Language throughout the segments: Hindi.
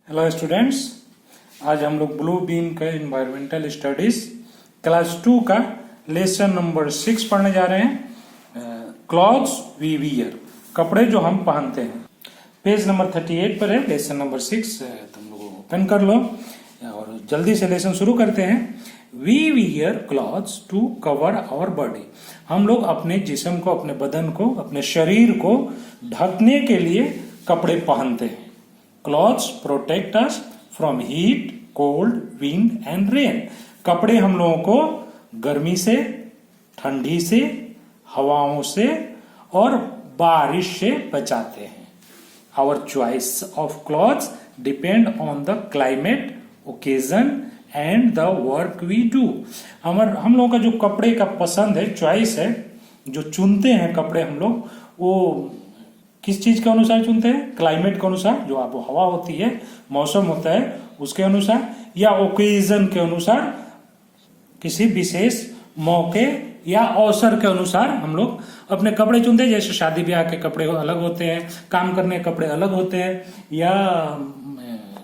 हेलो स्टूडेंट्स, आज हम लोग ब्लू बीम का इन्वायरमेंटल स्टडीज क्लास 2 का लेसन नंबर 6 पढ़ने जा रहे हैं। क्लॉथ्स वी वियर, कपड़े जो हम पहनते हैं। पेज नंबर 38 पर है लेसन नंबर 6। तुम लोग ओपन कर लो और जल्दी से लेसन शुरू करते हैं। We wear clothes to cover our body, हम लोग अपने जिस्म को, अपने बदन को, अपने शरीर को ढकने के लिए कपड़े पहनते हैं। Clothes protect us from heat, cold, wind and rain, कपड़े हम लोगों को गर्मी से, ठंडी से, हवाओं से और बारिश से बचाते हैं। Our choice of clothes depend on the climate, occasion and the work we do. हम लोगों का जो कपड़े का पसंद है, चॉइस है, जो चुनते हैं कपड़े हम लोग, वो किस चीज के अनुसार चुनते हैं? क्लाइमेट के अनुसार, जो आबो हवा होती है, मौसम होता है, उसके अनुसार, या ओकेजन के अनुसार, किसी विशेष मौके या अवसर के अनुसार हम लोग अपने कपड़े चुनते हैं। जैसे शादी ब्याह के कपड़े अलग होते हैं, काम करने के कपड़े अलग होते हैं, या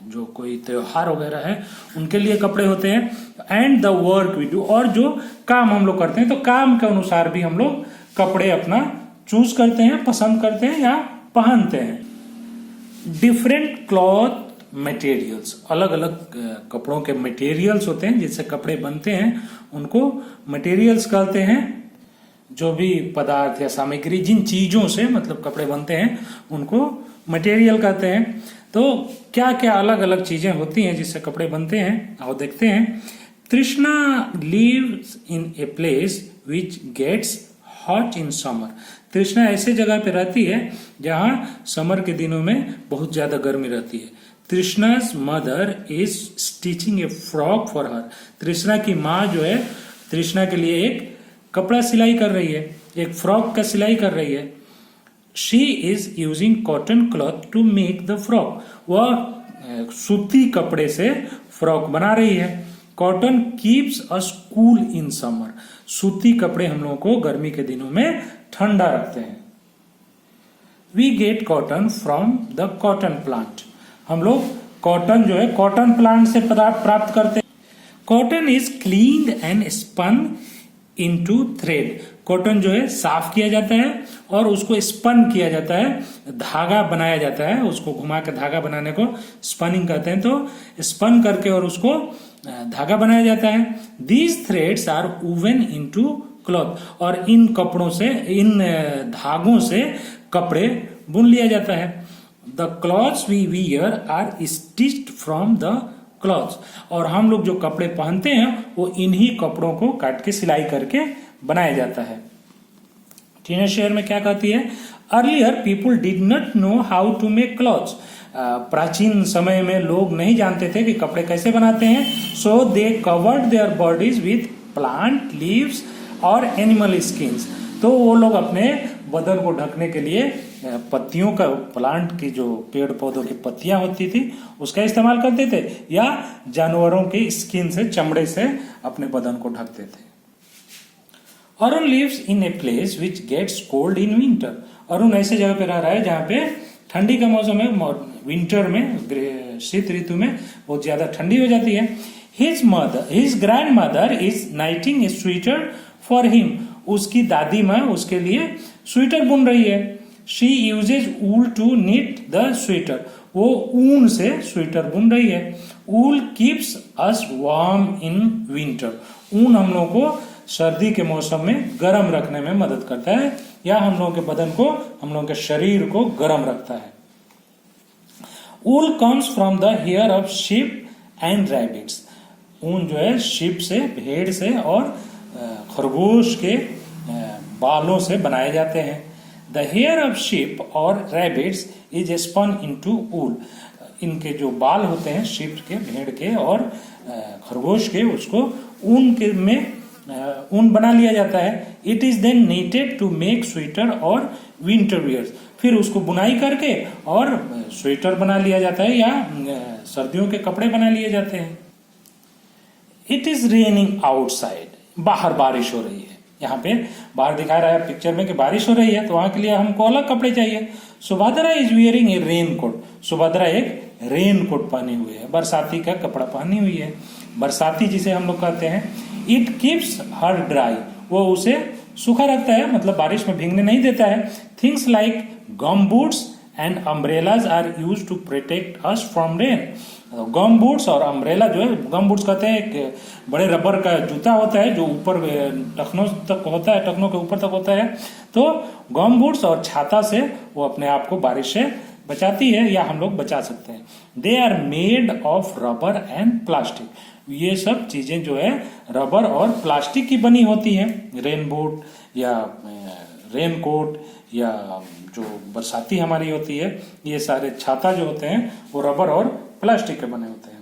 जो कोई त्योहार वगैरह है उनके लिए कपड़े होते हैं। And the work we do, और जो काम हम लोग करते हैं तो काम के अनुसार भी हम लोग कपड़े अपना चूज करते हैं, पसंद करते हैं या पहनते हैं। डिफरेंट क्लॉथ मटेरियल्स, अलग अलग कपड़ों के मटेरियल्स होते हैं जिससे कपड़े बनते हैं, उनको मटेरियल्स कहते हैं। जो भी पदार्थ या सामग्री, जिन चीजों से मतलब कपड़े बनते हैं, उनको मटेरियल कहते हैं। तो क्या क्या अलग अलग चीजें होती हैं जिससे कपड़े बनते हैं, आओ देखते हैं। Trishna lives in a place which gets hot in summer, Trishna ऐसे जगह पे रहती है जहां समर के दिनों में बहुत ज्यादा गर्मी रहती है। Trishna's mother is stitching a frock for her, Trishna की माँ जो है तृष्णा के लिए एक कपड़ा सिलाई कर रही है, एक फ्रॉक का सिलाई कर रही है। She is using cotton cloth to make the frock, वह सूती कपड़े से फ्रॉक बना रही है। Cotton keeps us cool in summer, सूती कपड़े हम लोगों को गर्मी के दिनों में ठंडा रखते हैं। We get cotton from the cotton plant, हम लोग कॉटन जो है कॉटन प्लांट से प्राप्त करते हैं। Cotton is cleaned and spun into thread, cotton जो है साफ किया जाता है और उसको स्पन किया जाता है, धागा बनाया जाता है, उसको घुमा के धागा बनाने को स्पनिंग कहते हैं। तो स्पन करके और उसको धागा बनाया जाता है। These threads are woven into cloth, और इन कपड़ों से, इन धागों से कपड़े बुन लिया जाता है। The clothes we wear are stitched from the clothes, और हम लोग जो कपड़े पहनते हैं वो इन्हीं कपड़ों को काट के सिलाई करके बनाया जाता है। टीना शेयर में क्या कहती है? Earlier people did not know how to make clothes, प्राचीन समय में लोग नहीं जानते थे कि कपड़े कैसे बनाते हैं। So they covered their bodies with plant leaves और एनिमल स्किन्स, तो वो लोग अपने बदन को ढकने के लिए पत्तियों का, प्लांट की जो पेड़ पौधों की पत्तियां होती थी उसका इस्तेमाल करते थे, या जानवरों के स्किन से, चमड़े से अपने बदन को ढकते थे। Arun lives in a place which gets cold in winter, Arun ऐसे जगह पे रह रहा है जहाँ पे ठंडी का मौसम है, विंटर में, शीत ऋतु में बहुत ज्यादा ठंडी हो जाती है। His grand mother is knitting a sweater for him, उसकी दादी माँ उसके लिए स्वेटर बुन रही है। She uses wool to knit the sweater, वो ऊन से स्वेटर बुन रही है। Wool keeps us warm in winter, ऊन हम लोगों को सर्दी के मौसम में गर्म रखने में मदद करता है, या हम लोगों के बदन को, हम लोगों के शरीर को गर्म रखता है। Wool comes from the hair of sheep and rabbits, ऊन जो है शीप से, भेड़ से और खरगोश के बालों से बनाए जाते हैं। द हेयर ऑफ शीप और रैबिट्स इज स्पन इनटू ऊल, इनके जो बाल होते हैं शीप के, भेड़ के और खरगोश के, उसको ऊन के में ऊन बना लिया जाता है। It is then knitted to make sweater और विंटर वियर्स, फिर उसको बुनाई करके और स्वेटर बना लिया जाता है या सर्दियों के कपड़े बना लिए जाते हैं। इट इज रेनिंग आउटसाइड, बाहर बारिश हो रही है, यहाँ पे बाहर दिखा रहा है पिक्चर में कि बारिश हो रही है, तो वहां के लिए हमको अलग कपड़े चाहिए। Subhadra is wearing a rain coat, Subhadra एक रेन कोट पहने हुए है, बरसाती का कपड़ा पहनी हुई है। बरसाती जिसे हम लोग कहते हैं, इट कीप्स हर ड्राई, वो उसे सूखा रखता है, मतलब बारिश में भीगने नहीं देता है। Things like gum boots and umbrellas are use to protect us from rain. Gum boots और अम्ब्रेला जो है, गम बूट्स कहते हैं एक बड़े रबर का जूता होता है जो ऊपर टखनों तक होता है, टखनों के ऊपर तक होता है। तो गम बूट्स और छाता से वो अपने आप को बारिश से बचाती है, या हम लोग बचा सकते हैं। They are made of rubber and plastic, ये सब चीजें जो है रबर और प्लास्टिक की बनी होती हैं। रेन बूट या रेन कोट या जो बरसाती हमारी होती है, ये सारे छाता जो होते हैं वो रबर और प्लास्टिक के बने होते हैं।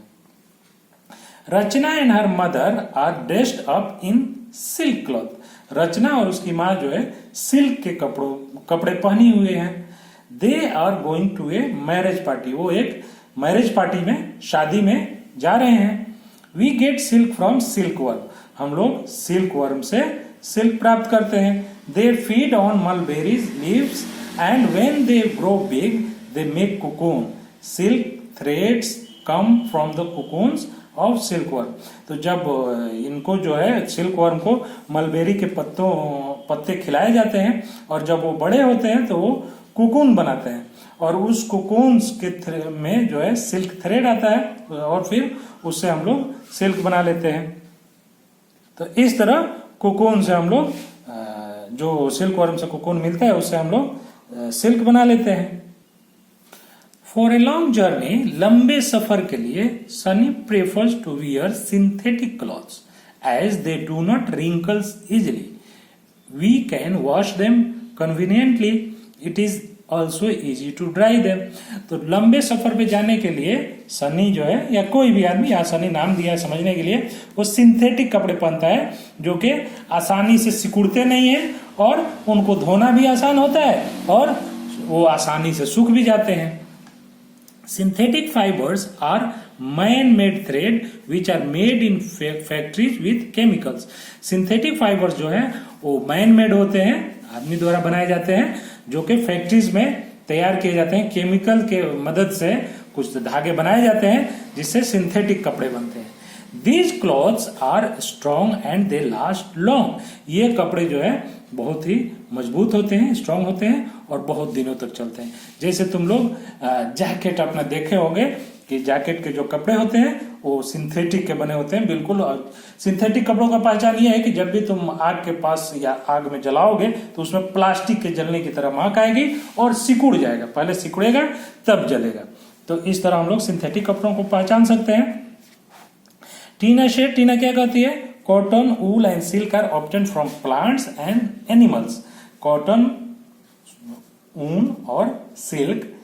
Rachna and her mother are dressed up in silk cloth. Rachna और उसकी माँ जो है सिल्क के कपड़े पहनी हुए हैं। They are going to a marriage party, वो एक मैरिज पार्टी में, शादी में जा रहे हैं। We get silk from silk worm, हम लोग सिल्क वर्म से सिल्क प्राप्त करते हैं। They feed on mulberries leaves and when they grow big they make cocoon. Silk threads come from the cocoons of silk worm. तो जब इनको जो है सिल्क वर्म को मलबेरी के पत्ते खिलाए जाते हैं, और जब वो बड़े होते हैं तो वो कोकून बनाते हैं, और उस कोकून्स के में जो है सिल्क थ्रेड आता है, और फिर उससे हम लोग सिल्क बना लेते हैं। तो इस तरह कोकून से हम लोग, जो सिल्क वर्म से कोकून मिलता है, उससे हम लोग सिल्क बना लेते हैं। फॉर ए लॉन्ग जर्नी, लंबे सफर के लिए Sunny prefers to wear synthetic clothes as they do not wrinkles easily. We can wash them conveniently, it is also easy to dry them. तो लंबे सफर पे जाने के लिए सनी जो है, या कोई भी आदमी, यहाँ सनी नाम दिया है समझने के लिए, वो सिंथेटिक कपड़े पहनता है जो कि आसानी से सिकुड़ते नहीं है, और उनको धोना भी आसान होता है, और वो आसानी से सूख भी जाते हैं। Synthetic fibers are man-made thread which are made in factories with chemicals. Synthetic fibers जो है वो man-made होते हैं, आदमी द्वारा बनाए जाते हैं, जो कि फैक्ट्रीज में तैयार किए जाते हैं। केमिकल के मदद से कुछ धागे बनाए जाते हैं जिससे सिंथेटिक कपड़े बनते हैं। These clothes are strong and they last long. ये कपड़े जो है बहुत ही मजबूत होते हैं, स्ट्रांग होते हैं, और बहुत दिनों तक चलते हैं। जैसे तुम लोग जैकेट अपना देखे होंगे कि जैकेट के जो कपड़े होते हैं वो सिंथेटिक के बने होते हैं, बिल्कुल। सिंथेटिक कपड़ों का पहचान ये है कि जब भी तुम आग के पास या आग में जलाओगे तो उसमें प्लास्टिक के जलने की तरह महक आएगी और सिकुड़ जाएगा, पहले सिकुड़ेगा तब जलेगा। तो इस तरह हम लोग सिंथेटिक कपड़ों को पहचान सकते हैं। टीना शेड, टीना क्या कहती है? Cotton, wool and silk are obtained from plants and animals. Cotton, ऊन और सिल्क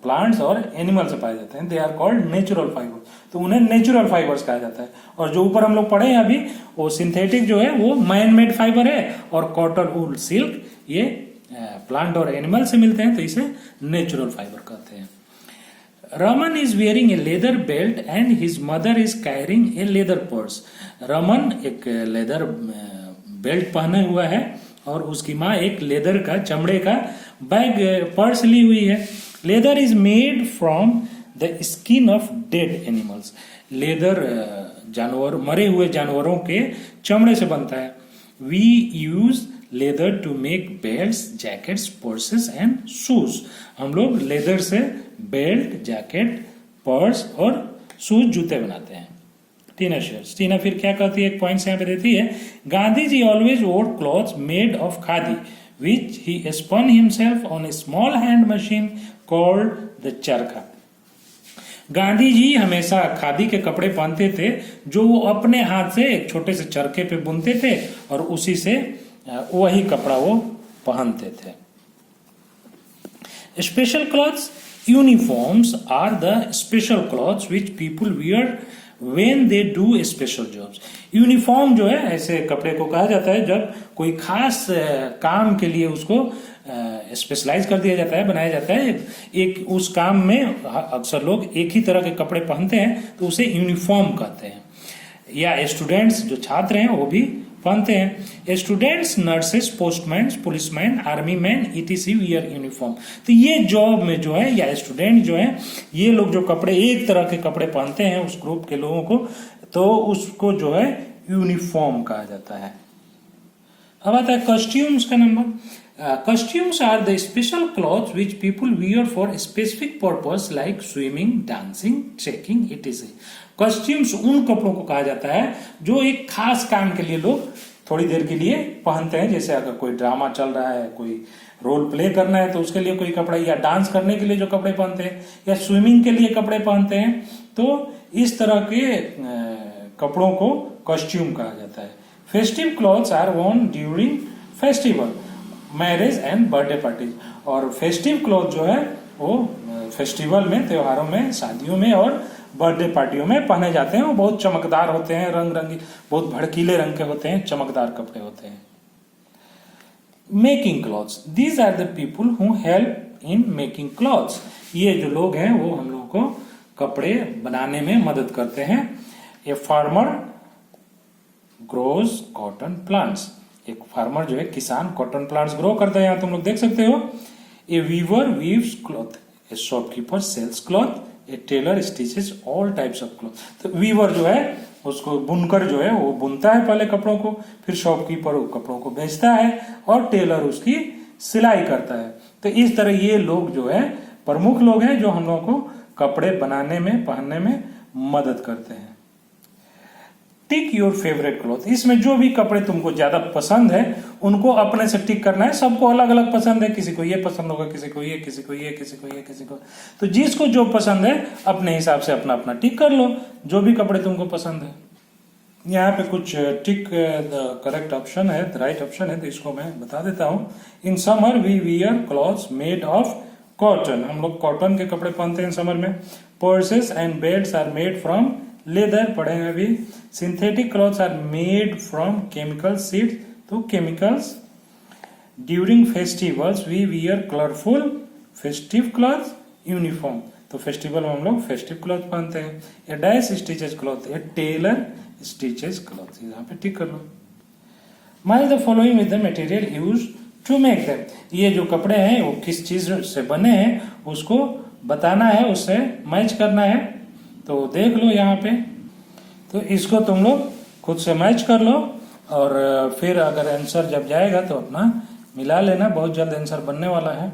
प्लांट्स और एनिमल से पाए जाते हैं। They are called natural fibre, तो उन्हें नेचुरल फाइबर्स कहा जाता है। और जो ऊपर हम लोग पढ़े हैं अभी, वो सिंथेटिक जो है वो मैन मेड फाइबर है, और कॉटन, वूल, सिल्क ये प्लांट और एनिमल से मिलते हैं, तो इसे नेचुरल फाइबर कहते हैं। Raman is wearing A leather belt and his mother is carrying a leather purse. Raman एक लेदर बेल्ट पहने हुआ है, और उसकी माँ एक लेदर का, चमड़े का बैग, पर्स ली हुई है। Leather is made from the skin of dead animals. Leather जानवर, मरे हुए जानवरों के चमड़े से बनता है। We use leather to make belts, jackets, purses and shoes. हम लोग लेदर से बेल्ट, जैकेट, पर्स और शूज, जूते बनाते हैं। टीना शेयर्स, टीना फिर क्या कहती है, एक पॉइंट यहाँ पे देती है, गांधी जी ऑलवेज वोर clothes made of khadi which he spun himself on a small hand machine called the चरखा। गांधी जी हमेशा खादी के कपड़े पहनते थे जो वो अपने हाथ से एक छोटे से चरखे पे बुनते थे, और उसी से वही कपड़ा वो पहनते थे। Special clothes, uniforms are the special clothes which people wear when they do special jobs। Uniform जो है ऐसे कपड़े को कहा जाता है जब कोई खास काम के लिए उसको स्पेशलाइज कर दिया जाता है, बनाया जाता है। एक उस काम में अक्सर लोग एक ही तरह के कपड़े पहनते हैं, तो उसे यूनिफॉर्म कहते हैं। या स्टूडेंट्स जो छात्र हैं वो भी पहनते हैं। Students, nurses, postman, policeman, army man ETC wear uniform. तो ये जॉब में जो है या स्टूडेंट जो है, ये लोग जो कपड़े एक तरह के कपड़े पहनते हैं उस ग्रुप के लोगों को, तो उसको जो है यूनिफॉर्म कहा जाता है। अब आता है कॉस्ट्यूम्स का number. Costumes are the special clothes which people wear for a specific purpose like swimming, dancing, trekking, etc. Costumes उन कपड़ों को कहा जाता है जो एक खास काम के लिए लोग थोड़ी देर के लिए पहनते हैं। जैसे अगर कोई ड्रामा चल रहा है, कोई रोल प्ले करना है तो उसके लिए कोई कपड़ा, या डांस करने के लिए जो कपड़े पहनते हैं, या स्विमिंग के लिए कपड़े पहनते हैं। तो इस तरह के कपड़ों को कॉस्ट्यूम कहा जाता है। Festive clothes are worn during festival, marriage and birthday parties. और फेस्टिव क्लॉथ जो है वो फेस्टिवल में, त्योहारों में, शादियों में और बर्थडे पार्टियों में पहने जाते हैं। वो बहुत चमकदार होते हैं, रंग रंगी, बहुत भड़कीले रंग के होते हैं, चमकदार कपड़े होते हैं। Making clothes, these are the people who help in making clothes. ये जो लोग हैं वो हम लोगों को कपड़े बनाने में मदद करते हैं। A farmer grows cotton plants, एक फार्मर जो है, किसान, कॉटन प्लांट्स ग्रो करता है। यहाँ तुम लोग देख सकते हो। A weaver weaves cloth, a shopkeeper sells cloth, a tailor stitches all types of cloth. तो वीवर जो है उसको, बुनकर जो है वो बुनता है पहले कपड़ों को, फिर शॉपकीपर वो कपड़ों को बेचता है और टेलर उसकी सिलाई करता है। तो इस तरह ये लोग जो है प्रमुख लोग हैं जो हम लोगों को कपड़े बनाने में, पहनने में मदद करते हैं। टिक योर फेवरेट क्लॉथ, इसमें जो भी कपड़े तुमको ज्यादा पसंद है उनको अपने से टिक करना है। सबको अलग अलग पसंद है, किसी को ये पसंद होगा, किसी को ये, किसी को ये, किसी को ये, किसी को, तो जिसको जो पसंद है अपने हिसाब से अपना अपना टिक कर लो, जो भी कपड़े तुमको पसंद है। यहाँ पे कुछ टिक द करेक्ट ऑप्शन है, द राइट ऑप्शन है, तो इसको मैं बता देता हूँ। In summer we wear clothes made of cotton, हम लोग कॉटन के कपड़े पहनते हैं समर में। Purses and belts are made from leather, पढ़े हैं अभी। Synthetic clothes are made from chemical seeds, तो chemicals. During festivals we wear colourful festive cloth uniform, तो फेस्टिवल में हम लोग फेस्टिव क्लॉथ पहनते हैं। A dash stitches cloth, a tailor stitches cloth, यहाँ पे टिक कर लो। Match the following with the material use to make them, ये जो कपड़े हैं वो किस चीज से बने हैं उसको बताना है, उससे मैच करना है। तो देख लो यहाँ पे, तो इसको तुम लोग खुद से मैच कर लो और फिर अगर आंसर जब जाएगा तो अपना मिला लेना। बहुत जल्द आंसर बनने वाला है।